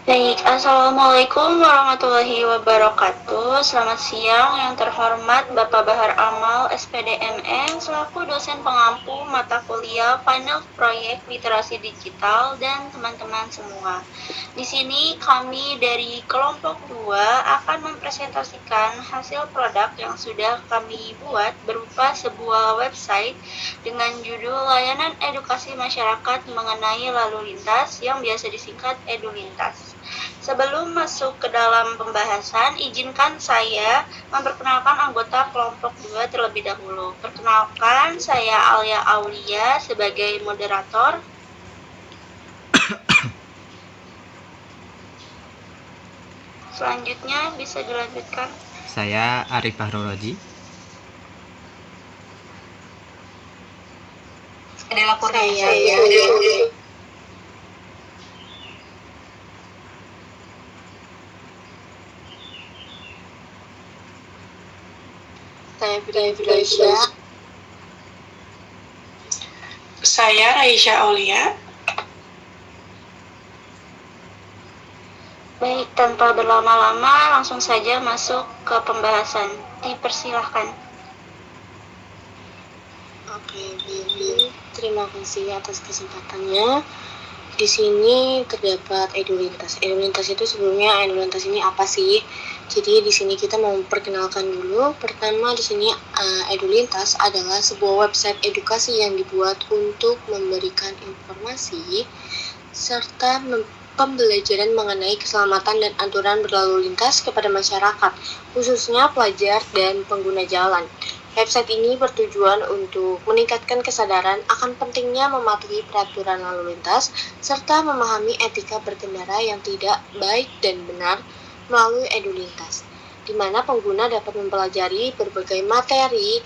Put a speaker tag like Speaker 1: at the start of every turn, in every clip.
Speaker 1: Baik, Assalamualaikum warahmatullahi wabarakatuh. Selamat siang yang terhormat Bapak Bahar Amal, SPDMN, selaku dosen pengampu mata kuliah panel proyek literasi digital dan teman-teman semua. Di sini kami dari kelompok 2 akan mempresentasikan hasil produk yang sudah kami buat berupa sebuah website dengan judul Layanan Edukasi Masyarakat Mengenai Lalu Lintas yang biasa disingkat EduLintas. Sebelum masuk ke dalam pembahasan, izinkan saya memperkenalkan anggota kelompok 2 terlebih dahulu. Perkenalkan, saya Alia Aulia sebagai moderator. Selanjutnya bisa dilanjutkan.
Speaker 2: Saya Arif Fahroroji.
Speaker 1: Adalah saya. Saya Firdausya.
Speaker 3: Saya Raisya Aulia.
Speaker 1: Baik, tanpa berlama-lama langsung saja masuk ke pembahasan. Dipersilahkan.
Speaker 3: Oke, baik. Terima kasih atas kesempatannya. Di sini terdapat EduLintas. EduLintas itu sebelumnya EduLintas ini apa sih? Jadi di sini kita mau memperkenalkan dulu. Pertama di sini EduLintas adalah sebuah website edukasi yang dibuat untuk memberikan informasi serta pembelajaran mengenai keselamatan dan aturan berlalu lintas kepada masyarakat, khususnya pelajar dan pengguna jalan. Website ini bertujuan untuk meningkatkan kesadaran akan pentingnya mematuhi peraturan lalu lintas serta memahami etika berkendara yang tidak baik dan benar melalui EduLintas, di mana pengguna dapat mempelajari berbagai materi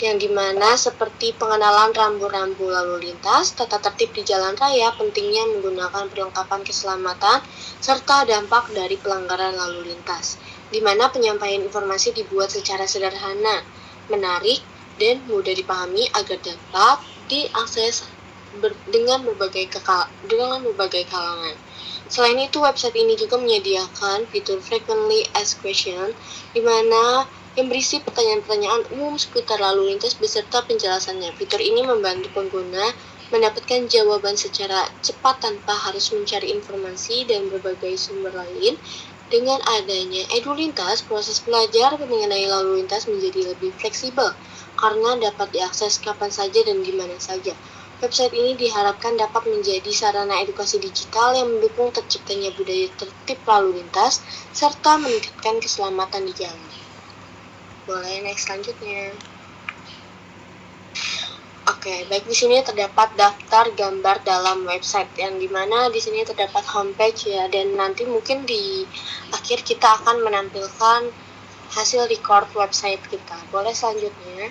Speaker 3: yang dimana seperti pengenalan rambu-rambu lalu lintas, tata tertib di jalan raya, pentingnya menggunakan perlengkapan keselamatan, serta dampak dari pelanggaran lalu lintas, di mana penyampaian informasi dibuat secara sederhana, menarik, dan mudah dipahami agar dapat diakses dengan berbagai kalangan. Selain itu, website ini juga menyediakan fitur Frequently Asked Questions, di mana yang berisi pertanyaan-pertanyaan umum seputar lalu lintas beserta penjelasannya. Fitur ini membantu pengguna mendapatkan jawaban secara cepat tanpa harus mencari informasi dan berbagai sumber lain. Dengan adanya EduLintas, proses belajar mengenai lalu lintas menjadi lebih fleksibel karena dapat diakses kapan saja dan di mana saja. Website ini diharapkan dapat menjadi sarana edukasi digital yang mendukung terciptanya budaya tertib lalu lintas serta meningkatkan keselamatan di jalan. Boleh next selanjutnya. Oke, baik, di sini terdapat daftar gambar dalam website yang dimana di sini terdapat homepage ya, dan nanti mungkin di akhir kita akan menampilkan hasil record website kita. Boleh selanjutnya.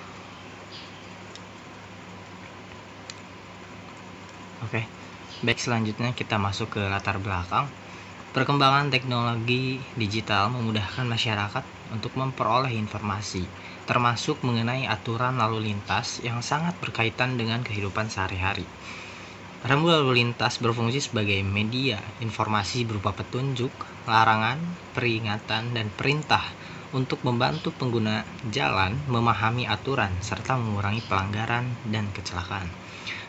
Speaker 2: Oke, baik, selanjutnya kita masuk ke latar belakang. Perkembangan teknologi digital memudahkan masyarakat untuk memperoleh informasi, termasuk mengenai aturan lalu lintas yang sangat berkaitan dengan kehidupan sehari-hari. Rambu lalu lintas berfungsi sebagai media informasi berupa petunjuk, larangan, peringatan, dan perintah untuk membantu pengguna jalan memahami aturan serta mengurangi pelanggaran dan kecelakaan.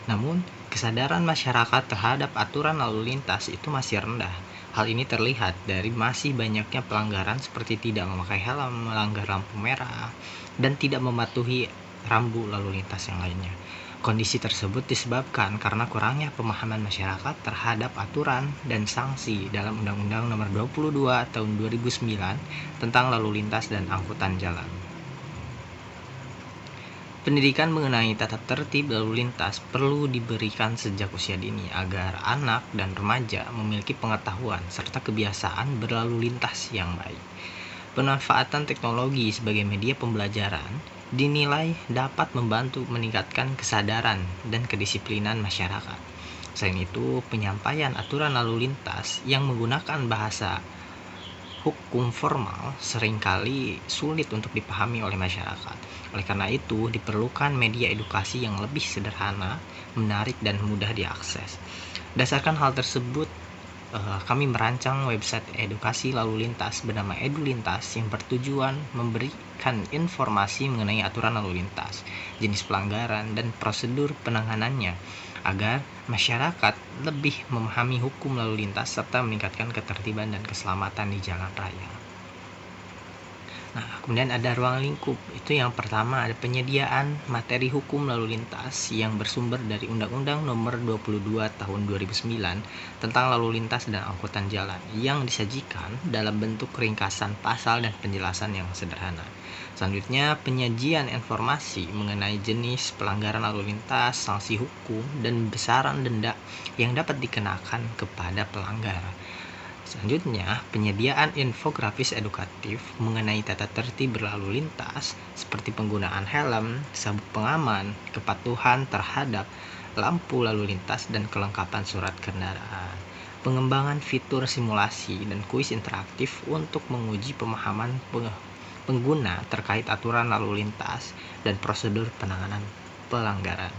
Speaker 2: Namun, kesadaran masyarakat terhadap aturan lalu lintas itu masih rendah. Hal ini terlihat dari masih banyaknya pelanggaran seperti tidak memakai helm, melanggar lampu merah, dan tidak mematuhi rambu lalu lintas yang lainnya. Kondisi tersebut disebabkan karena kurangnya pemahaman masyarakat terhadap aturan dan sanksi dalam Undang-Undang Nomor 22 Tahun 2009 tentang Lalu Lintas dan Angkutan Jalan. Pendidikan mengenai tata tertib lalu lintas perlu diberikan sejak usia dini agar anak dan remaja memiliki pengetahuan serta kebiasaan berlalu lintas yang baik. Pemanfaatan teknologi sebagai media pembelajaran dinilai dapat membantu meningkatkan kesadaran dan kedisiplinan masyarakat. Selain itu, penyampaian aturan lalu lintas yang menggunakan bahasa hukum formal seringkali sulit untuk dipahami oleh masyarakat. Oleh karena itu, diperlukan media edukasi yang lebih sederhana, menarik, dan mudah diakses. Berdasarkan hal tersebut, kami merancang website edukasi lalu lintas bernama EduLintas yang bertujuan memberikan informasi mengenai aturan lalu lintas, jenis pelanggaran, dan prosedur penanganannya agar masyarakat lebih memahami hukum lalu lintas serta meningkatkan ketertiban dan keselamatan di jalan raya. Nah, kemudian ada ruang lingkup. Itu yang pertama, ada penyediaan materi hukum lalu lintas yang bersumber dari Undang-Undang Nomor 22 Tahun 2009 tentang lalu lintas dan angkutan jalan yang disajikan dalam bentuk ringkasan pasal dan penjelasan yang sederhana. Selanjutnya, penyajian informasi mengenai jenis pelanggaran lalu lintas, sanksi hukum, dan besaran denda yang dapat dikenakan kepada pelanggar. Selanjutnya, penyediaan infografis edukatif mengenai tata tertib berlalu lintas seperti penggunaan helm, sabuk pengaman, kepatuhan terhadap lampu lalu lintas, dan kelengkapan surat kendaraan. Pengembangan fitur simulasi dan kuis interaktif untuk menguji pemahaman pengguna terkait aturan lalu lintas dan prosedur penanganan pelanggaran.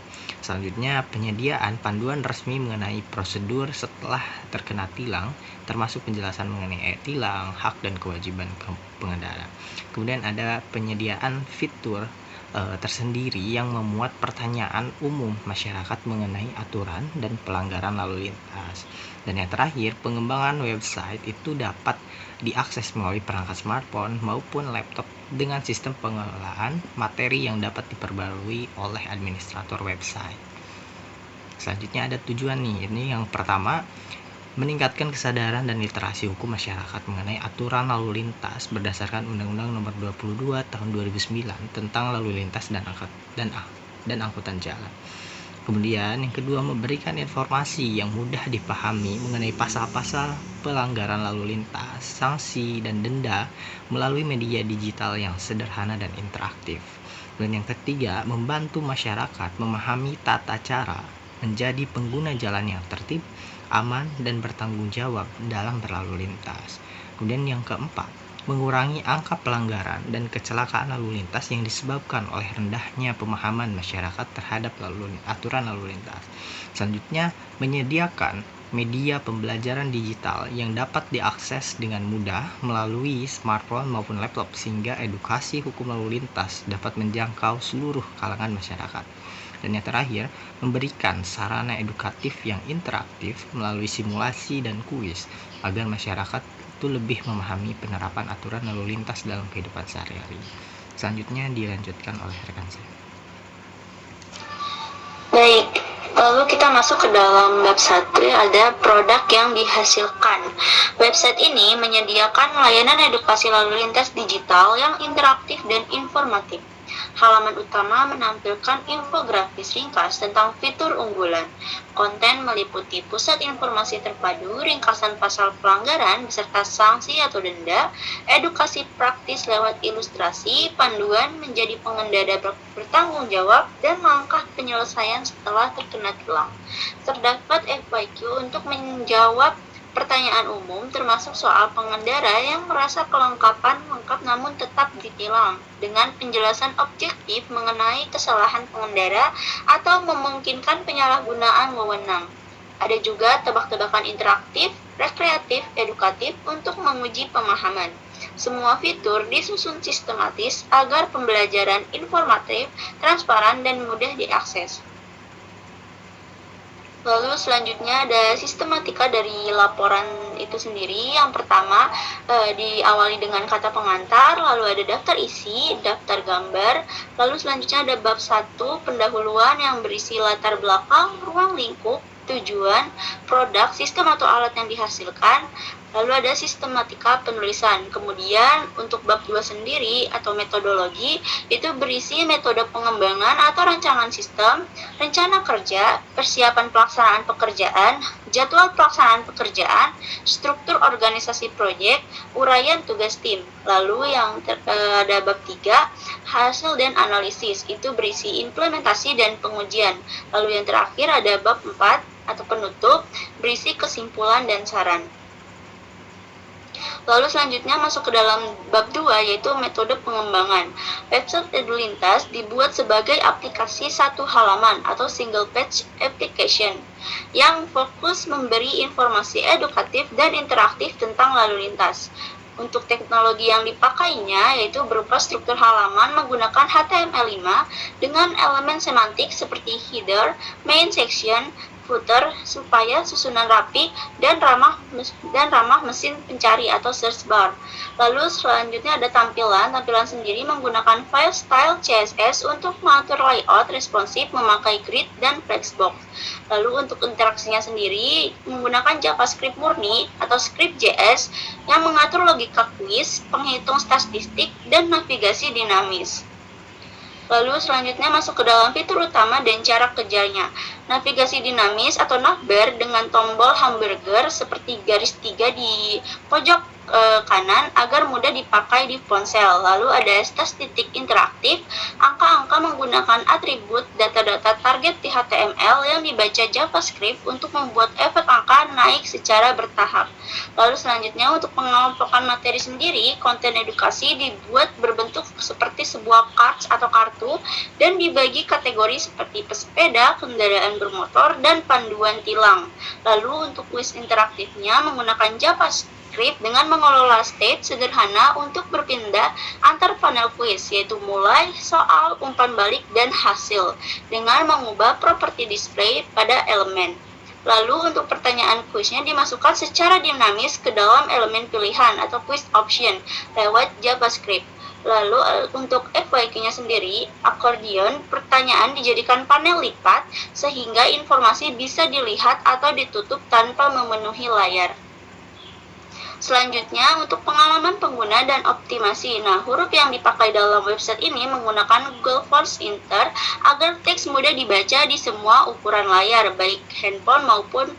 Speaker 2: Selanjutnya, penyediaan panduan resmi mengenai prosedur setelah terkena tilang, termasuk penjelasan mengenai tilang, hak dan kewajiban pengendara. Kemudian ada penyediaan fitur tersendiri yang memuat pertanyaan umum masyarakat mengenai aturan dan pelanggaran lalu lintas. Dan yang terakhir, pengembangan website itu dapat diakses melalui perangkat smartphone maupun laptop dengan sistem pengelolaan materi yang dapat diperbarui oleh administrator website. Selanjutnya ada tujuan nih. Ini yang pertama, meningkatkan kesadaran dan literasi hukum masyarakat mengenai aturan lalu lintas berdasarkan Undang-Undang Nomor 22 Tahun 2009 tentang lalu lintas dan angkutan jalan. Kemudian yang kedua, memberikan informasi yang mudah dipahami mengenai pasal-pasal pelanggaran lalu lintas, sanksi, dan denda melalui media digital yang sederhana dan interaktif. Dan yang ketiga, membantu masyarakat memahami tata cara menjadi pengguna jalan yang tertib, aman, dan bertanggung jawab dalam berlalu lintas. Kemudian yang keempat, mengurangi angka pelanggaran dan kecelakaan lalu lintas yang disebabkan oleh rendahnya pemahaman masyarakat terhadap aturan lalu lintas. Selanjutnya, menyediakan media pembelajaran digital yang dapat diakses dengan mudah melalui smartphone maupun laptop sehingga edukasi hukum lalu lintas dapat menjangkau seluruh kalangan masyarakat. Dan yang terakhir, memberikan sarana edukatif yang interaktif melalui simulasi dan kuis agar masyarakat itu lebih memahami penerapan aturan lalu lintas dalam kehidupan sehari-hari. Selanjutnya dilanjutkan oleh rekan saya.
Speaker 1: Baik, lalu kita masuk ke dalam bab 1, ada produk yang dihasilkan. Website ini menyediakan layanan edukasi lalu lintas digital yang interaktif dan informatif. Halaman utama menampilkan infografis ringkas tentang fitur unggulan. Konten meliputi pusat informasi terpadu, ringkasan pasal pelanggaran beserta sanksi atau denda, edukasi praktis lewat ilustrasi, panduan menjadi pengendara bertanggung jawab, dan langkah penyelesaian setelah terkena tilang. Terdapat FAQ untuk menjawab pertanyaan umum termasuk soal pengendara yang merasa kelengkapan lengkap namun tetap ditilang, dengan penjelasan objektif mengenai kesalahan pengendara atau memungkinkan penyalahgunaan wewenang. Ada juga tebak-tebakan interaktif, rekreatif, edukatif untuk menguji pemahaman. Semua fitur disusun sistematis agar pembelajaran informatif, transparan, dan mudah diakses. Lalu selanjutnya ada sistematika dari laporan itu sendiri. Yang pertama diawali dengan kata pengantar, lalu ada daftar isi, daftar gambar, lalu selanjutnya ada bab 1, pendahuluan yang berisi latar belakang, ruang lingkup, tujuan, produk, sistem atau alat yang dihasilkan, lalu ada sistematika penulisan. Kemudian untuk bab 2 sendiri atau metodologi itu berisi metode pengembangan atau rancangan sistem, rencana kerja, persiapan pelaksanaan pekerjaan, jadwal pelaksanaan pekerjaan, struktur organisasi proyek, uraian tugas tim. Lalu yang ada bab 3, hasil dan analisis, itu berisi implementasi dan pengujian. Lalu yang terakhir ada bab 4 atau penutup, berisi kesimpulan dan saran. Lalu selanjutnya masuk ke dalam bab 2 yaitu metode pengembangan. Website EduLintas dibuat sebagai aplikasi satu halaman atau single page application yang fokus memberi informasi edukatif dan interaktif tentang lalu lintas. Untuk teknologi yang dipakainya yaitu berupa struktur halaman menggunakan HTML5 dengan elemen semantik seperti header, main section, footer supaya susunan rapi dan ramah mesin pencari atau search bar. Lalu selanjutnya ada tampilan sendiri menggunakan file style CSS untuk mengatur layout responsif memakai grid dan flexbox. Lalu untuk interaksinya sendiri menggunakan JavaScript murni atau Script.js yang mengatur logika kuis, penghitung statistik, dan navigasi dinamis. Lalu selanjutnya masuk ke dalam fitur utama dan cara kerjanya. Navigasi dinamis atau navbar dengan tombol hamburger seperti garis 3 di pojok kanan agar mudah dipakai di ponsel. Lalu ada statistik interaktif, angka-angka menggunakan atribut data-data target di HTML yang dibaca JavaScript untuk membuat efek angka naik secara bertahap. Lalu selanjutnya untuk pengelompokan materi sendiri, konten edukasi dibuat berbentuk seperti sebuah cards atau kartu dan dibagi kategori seperti pesepeda, kendaraan bermotor, dan panduan tilang. Lalu untuk kuis interaktifnya menggunakan JavaScript dengan mengelola state sederhana untuk berpindah antar panel kuis, yaitu mulai, soal, umpan balik, dan hasil, dengan mengubah properti display pada elemen. Lalu untuk pertanyaan kuisnya dimasukkan secara dinamis ke dalam elemen pilihan atau quiz option lewat JavaScript. Lalu untuk FYQ-nya sendiri, akordion, pertanyaan dijadikan panel lipat sehingga informasi bisa dilihat atau ditutup tanpa memenuhi layar. Selanjutnya, untuk pengalaman pengguna dan optimasi. Nah, huruf yang dipakai dalam website ini menggunakan Google Fonts Inter agar teks mudah dibaca di semua ukuran layar, baik handphone maupun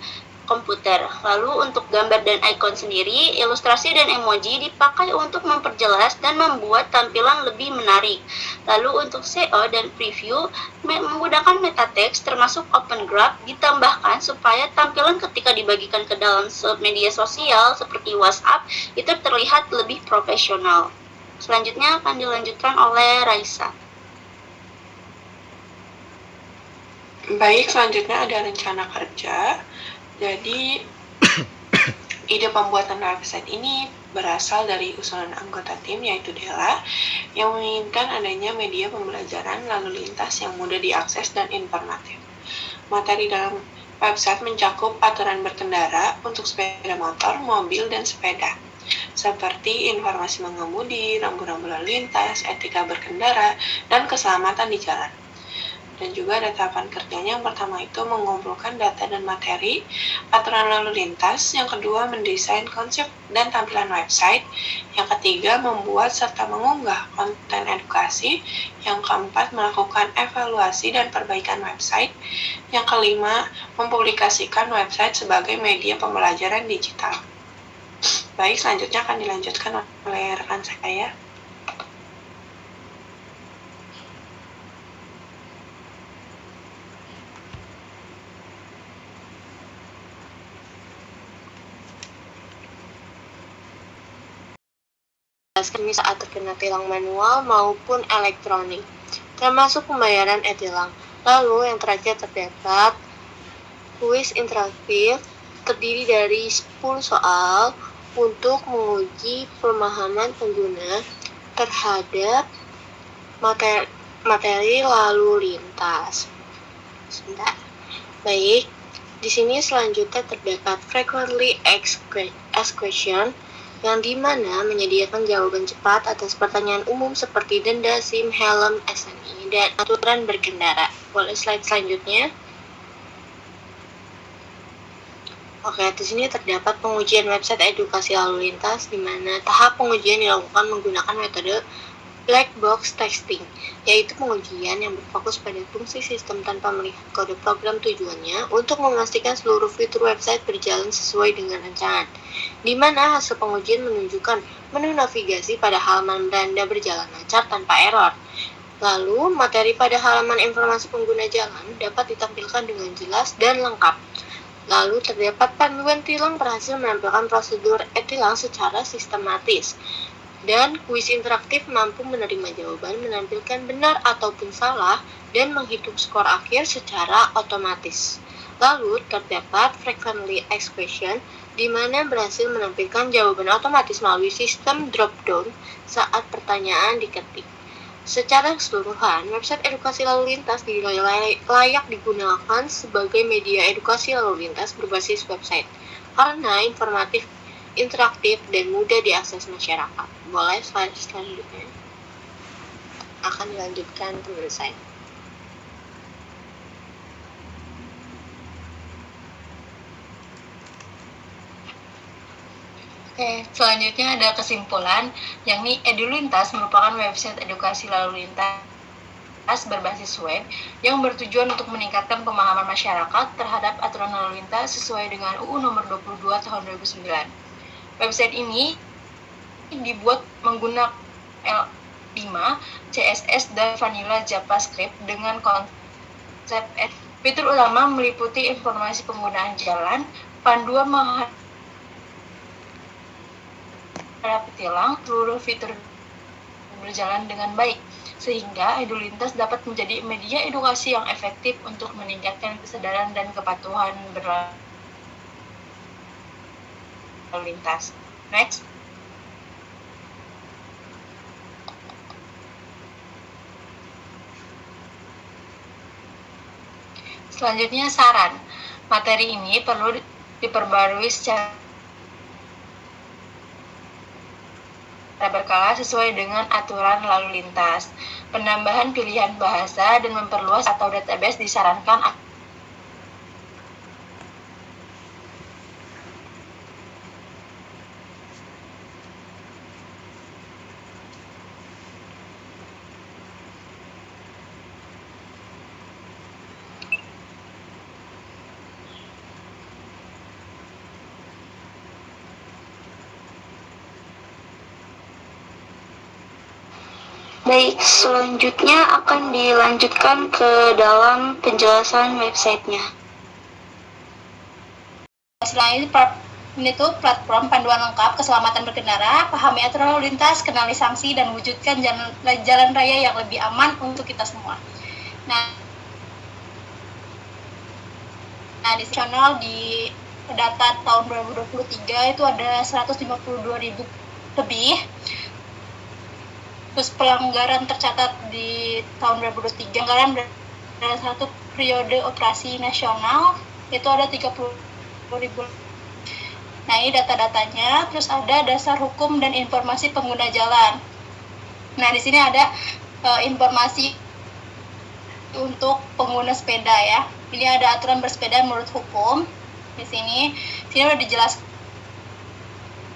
Speaker 1: komputer. Lalu untuk gambar dan ikon sendiri, ilustrasi dan emoji dipakai untuk memperjelas dan membuat tampilan lebih menarik. Lalu untuk SEO dan preview menggunakan meta text termasuk open graph ditambahkan supaya tampilan ketika dibagikan ke dalam media sosial seperti WhatsApp itu terlihat lebih profesional. Selanjutnya akan dilanjutkan oleh Raisa.
Speaker 4: Baik, selanjutnya ada rencana kerja. Jadi, ide pembuatan website ini berasal dari usulan anggota tim yaitu Della yang menginginkan adanya media pembelajaran lalu lintas yang mudah diakses dan informatif. Materi dalam website mencakup aturan berkendara untuk sepeda motor, mobil, dan sepeda, seperti informasi mengemudi, rambu-rambu lalu lintas, etika berkendara, dan keselamatan di jalan. Dan juga ada tahapan kerjanya. Yang pertama itu mengumpulkan data dan materi aturan lalu lintas, yang kedua mendesain konsep dan tampilan website, yang ketiga membuat serta mengunggah konten edukasi, yang keempat melakukan evaluasi dan perbaikan website, yang kelima mempublikasikan website sebagai media pembelajaran digital. Baik, selanjutnya akan dilanjutkan oleh rekan saya.
Speaker 3: Saat terkena tilang manual maupun elektronik, termasuk pembayaran e-tilang. Lalu yang terakhir terdapat kuis interaktif terdiri dari 10 soal untuk menguji pemahaman pengguna terhadap materi lalu lintas. Sebentar. Baik, di sini selanjutnya terdapat frequently asked question, yang dimana menyediakan jawaban cepat atas pertanyaan umum seperti denda, SIM, helm, SNI, dan aturan berkendara. Boleh slide selanjutnya. Oke, di sini terdapat pengujian website edukasi lalu lintas, di mana tahap pengujian dilakukan menggunakan metode black box testing, yaitu pengujian yang berfokus pada fungsi sistem tanpa melihat kode program tujuannya untuk memastikan seluruh fitur website berjalan sesuai dengan rancangan, di mana hasil pengujian menunjukkan menu navigasi pada halaman beranda berjalan lancar tanpa error. Lalu, materi pada halaman informasi pengguna jalan dapat ditampilkan dengan jelas dan lengkap. Lalu terdapat panduan tilang berhasil menampilkan prosedur e-tilang secara sistematis. Dan kuis interaktif mampu menerima jawaban, menampilkan benar ataupun salah, dan menghitung skor akhir secara otomatis. Lalu terdapat frequently asked question, di mana berhasil menampilkan jawaban otomatis melalui sistem drop-down saat pertanyaan diketik. Secara keseluruhan, website edukasi lalu lintas dinilai layak digunakan sebagai media edukasi lalu lintas berbasis website karena informatif, interaktif, dan mudah diakses masyarakat. Boleh slide selanjutnya. Akan dilanjutkan menurut saya.
Speaker 1: Oke, selanjutnya ada kesimpulan, yakni EduLintas merupakan website edukasi lalu lintas berbasis web yang bertujuan untuk meningkatkan pemahaman masyarakat terhadap aturan lalu lintas sesuai dengan UU Nomor 22 Tahun 2009. Website ini dibuat menggunakan L5, CSS, dan vanilla JavaScript dengan konsep fitur utama meliputi informasi penggunaan jalan, panduan menghadapi tilang, seluruh fitur berjalan dengan baik, sehingga EduLintas dapat menjadi media edukasi yang efektif untuk meningkatkan kesadaran dan kepatuhan berlalu lintas. Next. Selanjutnya saran. Materi ini perlu diperbarui secara berkala sesuai dengan aturan lalu lintas. Penambahan pilihan bahasa dan memperluas atau database disarankan.
Speaker 5: Baik, selanjutnya akan dilanjutkan ke dalam penjelasan websitenya.
Speaker 1: Selanjutnya ini tuh platform panduan lengkap keselamatan berkendara, pahami aturan lalu lintas, kenali sanksi, dan wujudkan jalan raya yang lebih aman untuk kita semua. Nah di nasional di data tahun 2023 itu ada 152.000 lebih. Terus pelanggaran tercatat di tahun 2023, pelanggaran dalam satu periode operasi nasional itu ada 30.000. Nah ini data-datanya. Terus ada dasar hukum dan informasi pengguna jalan. Nah di sini ada informasi untuk pengguna sepeda ya. Ini ada aturan bersepeda menurut hukum. Di sini udah dijelaskan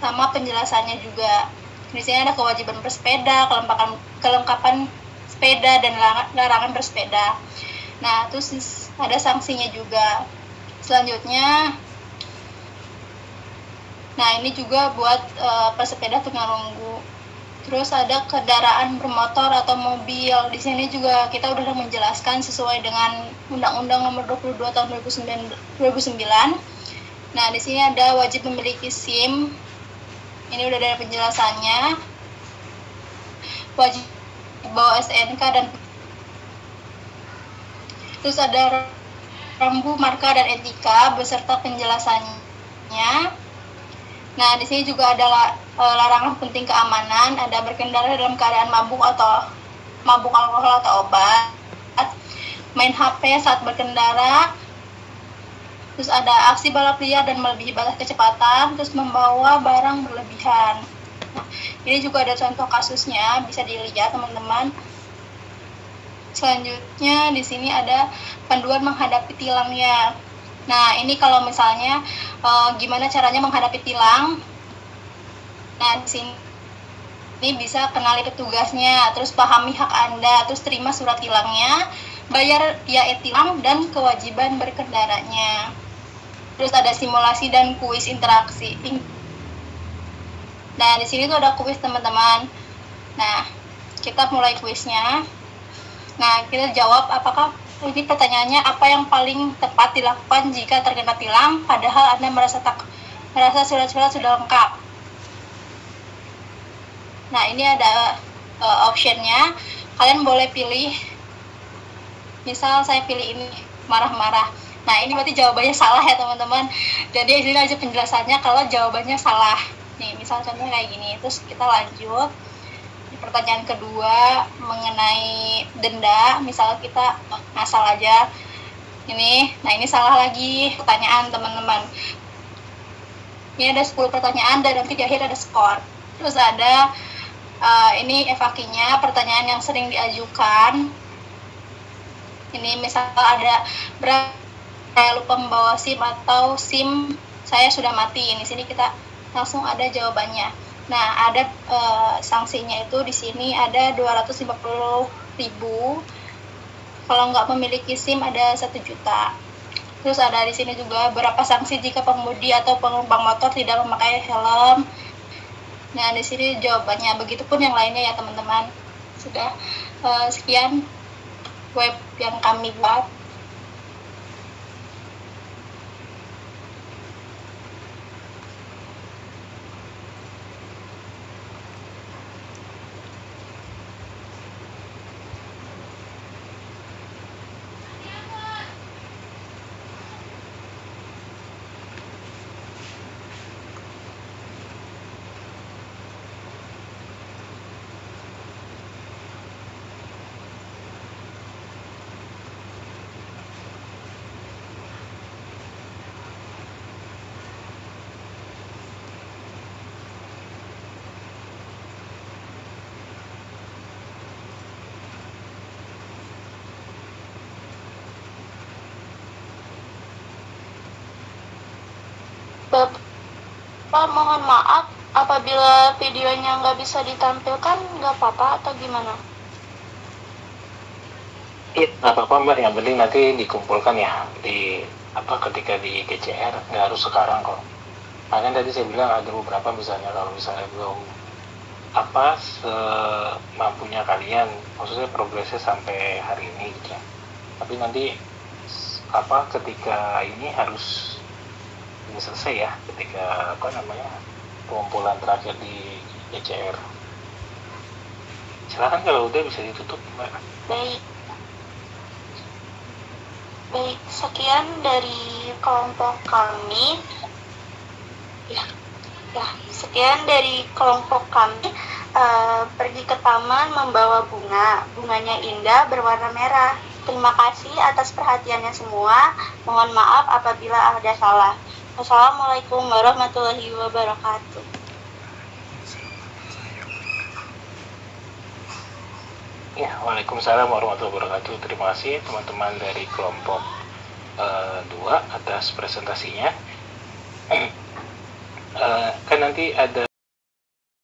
Speaker 1: sama penjelasannya juga. Di sini ada kewajiban bersepeda, kelengkapan sepeda, dan larangan bersepeda. Nah, terus ada sanksinya juga. Selanjutnya, nah ini juga buat pesepeda tunarunggu. Terus ada kendaraan bermotor atau mobil. Di sini juga kita udah menjelaskan sesuai dengan Undang-Undang Nomor 22 Tahun 2009. Nah, di sini ada wajib memiliki SIM. Ini udah ada penjelasannya. Wajib bawa STNK dan terus ada rambu, marka, dan etika beserta penjelasannya. Nah, di sini juga ada larangan penting keamanan, ada berkendara dalam keadaan mabuk alkohol atau obat, main HP saat berkendara, terus ada aksi balap liar dan melebihi batas kecepatan, terus membawa barang berlebihan. Nah, ini juga ada contoh kasusnya, bisa dilihat teman-teman. Selanjutnya di sini ada panduan menghadapi tilangnya. Nah, ini kalau misalnya gimana caranya menghadapi tilang. Nah, di sini ini bisa kenali petugasnya, terus pahami hak Anda, terus terima surat tilangnya, bayar via e-tilang, dan kewajiban berkendaranya. Terus ada simulasi dan kuis interaksi. Nah, di sini tuh ada kuis teman-teman. Nah, kita mulai kuisnya. Nah, kita jawab apakah
Speaker 6: Ini pertanyaannya, apa yang paling tepat dilakukan jika terkena tilang padahal Anda merasa surat-surat sudah lengkap? Nah, ini ada optionnya. Kalian boleh pilih, misal saya pilih ini, marah-marah. Nah, ini berarti jawabannya salah ya teman-teman. Jadi ini aja penjelasannya kalau jawabannya salah. Nih, misal contohnya kayak gini. Terus kita lanjut. Pertanyaan kedua mengenai denda, misal kita ngasal aja ini, nah ini salah lagi pertanyaan teman-teman. Ini ada 10 pertanyaan dan nanti di akhir ada skor. Terus ada ini evakinya, pertanyaan yang sering diajukan. Ini misal ada saya lupa membawa SIM atau SIM saya sudah mati. Di sini kita langsung ada jawabannya. Nah, ada sanksinya itu di sini ada 250.000. Kalau nggak memiliki SIM ada 1 juta. Terus ada di sini juga berapa sanksi jika pengemudi atau penumpang motor tidak memakai helm. Nah, di sini jawabannya. Begitupun yang lainnya ya teman-teman. Sudah sekian web yang kami buat.
Speaker 1: Bapak, mohon maaf, apabila videonya nggak bisa ditampilkan, nggak apa-apa atau gimana?
Speaker 7: Iya, nggak apa-apa Mbak, yang penting nanti dikumpulkan ya ketika di GCR, nggak harus sekarang kok. Makanya tadi saya bilang ada beberapa misalnya kalau misalnya belum semampunya kalian, maksudnya progresnya sampai hari ini gitu ya. Tapi nanti ketika ini harus ini selesai ya, ketika pengumpulan terakhir di GCR. Silakan kalau udah bisa ditutup Mbak.
Speaker 1: Baik, sekian dari kelompok kami. Sekian dari kelompok kami. Pergi ke taman membawa bunganya indah berwarna merah. Terima kasih atas perhatiannya semua. Mohon maaf apabila ada salah. Wassalamualaikum warahmatullahi wabarakatuh.
Speaker 7: Ya, Waalaikumsalam warahmatullahi wabarakatuh. Terima kasih teman-teman dari kelompok 2 atas presentasinya. Kan nanti ada